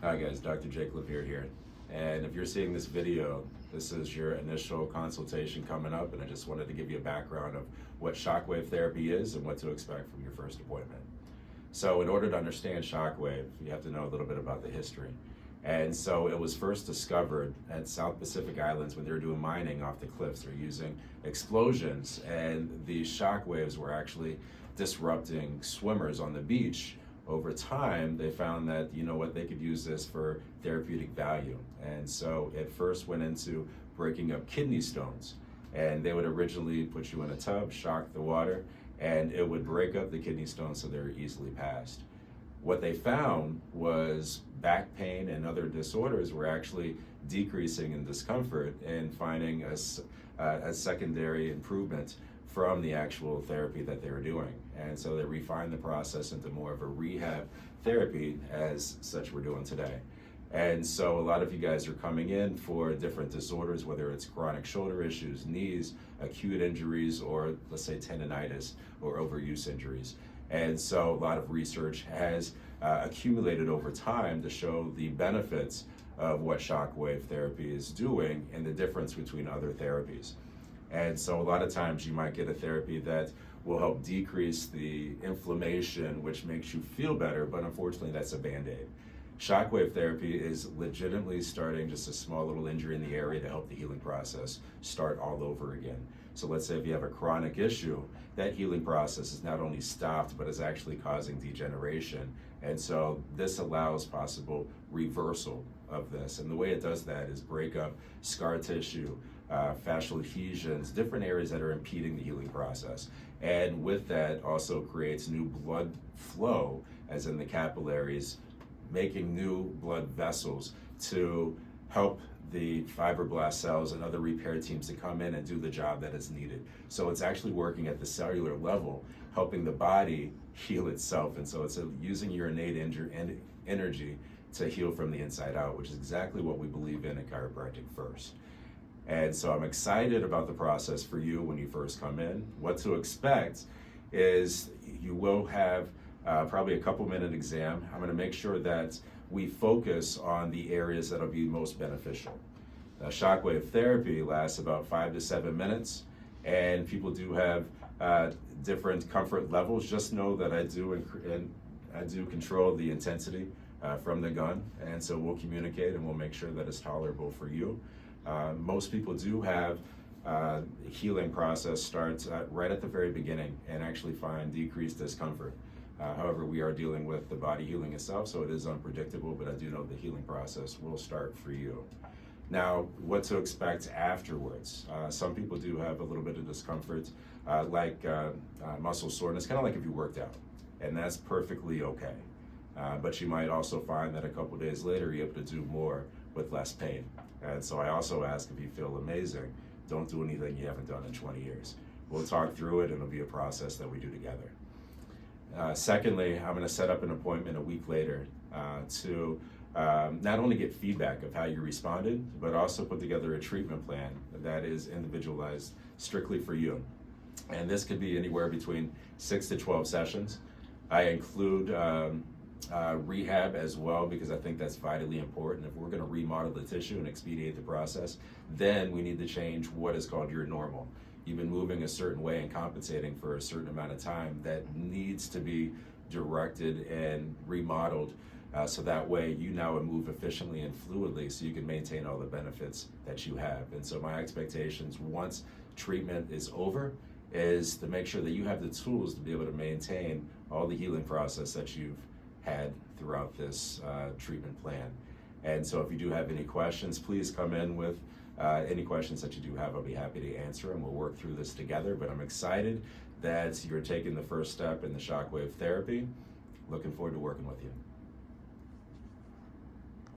Hi guys, Dr. Jake Levere here. And if you're seeing this video, this is your initial consultation coming up, and I just wanted to give you a background of what shockwave therapy is and what to expect from your first appointment. So in order to understand shockwave, you have to know a little bit about the history. And so it was first discovered at South Pacific Islands when they were doing mining off the cliffs. They're using explosions, and these shock waves were actually disrupting swimmers on the beach. Over time, they found that, you know what, they could use this for therapeutic value. And so it first went into breaking up kidney stones. And they would originally put you in a tub, shock the water, and it would break up the kidney stones so they were easily passed. What they found was back pain and other disorders were actually decreasing in discomfort and finding a secondary improvement from the actual therapy that they were doing. And so they refined the process into more of a rehab therapy, as such we're doing today. And so a lot of you guys are coming in for different disorders, whether it's chronic shoulder issues, knees, acute injuries, or let's say tendonitis or overuse injuries. And so a lot of research has accumulated over time to show the benefits of what shockwave therapy is doing and the difference between other therapies. And so a lot of times you might get a therapy that will help decrease the inflammation, which makes you feel better, but unfortunately that's a Band-Aid. Shockwave therapy is legitimately starting just a small little injury in the area to help the healing process start all over again. So let's say if you have a chronic issue, that healing process is not only stopped, but is actually causing degeneration. And so this allows possible reversal of this. And the way it does that is break up scar tissue, fascial adhesions, different areas that are impeding the healing process. And with that also creates new blood flow, as in the capillaries, making new blood vessels to help the fibroblast cells and other repair teams to come in and do the job that is needed. So it's actually working at the cellular level, helping the body heal itself. And so it's using your innate energy to heal from the inside out, which is exactly what we believe in chiropractic first. And so I'm excited about the process for you when you first come in. What to expect is you will have probably a couple-minute exam. I'm going to make sure that we focus on the areas that'll be most beneficial. Shockwave therapy lasts about 5 to 7 minutes, and people do have different comfort levels. Just know that I do control the intensity from the gun, and so we'll communicate and we'll make sure that it's tolerable for you. Most people do have the healing process starts right at the very beginning and actually find decreased discomfort. However, we are dealing with the body healing itself, so it is unpredictable, but I do know the healing process will start for you. Now, what to expect afterwards. Some people do have a little bit of discomfort, like muscle soreness, kind of like if you worked out, and that's perfectly okay. But you might also find that a couple days later, you're able to do more with less pain. And so I also ask, if you feel amazing, don't do anything you haven't done in 20 years. We'll talk through it, and it'll be a process that we do together. Secondly, I'm going to set up an appointment a week later to not only get feedback of how you responded, but also put together a treatment plan that is individualized strictly for you. And this could be anywhere between 6 to 12 sessions. I include rehab as well, because I think that's vitally important. If we're going to remodel the tissue and expedite the process, then we need to change what is called your normal. You've been moving a certain way and compensating for a certain amount of time that needs to be directed and remodeled, so that way you now move efficiently and fluidly so you can maintain all the benefits that you have. And so my expectations once treatment is over is to make sure that you have the tools to be able to maintain all the healing process that you've had throughout this treatment plan. And so if you do have any questions, please come in with any questions that you do have. I'll be happy to answer, and we'll work through this together. But I'm excited that you're taking the first step in the shockwave therapy. Looking forward to working with you.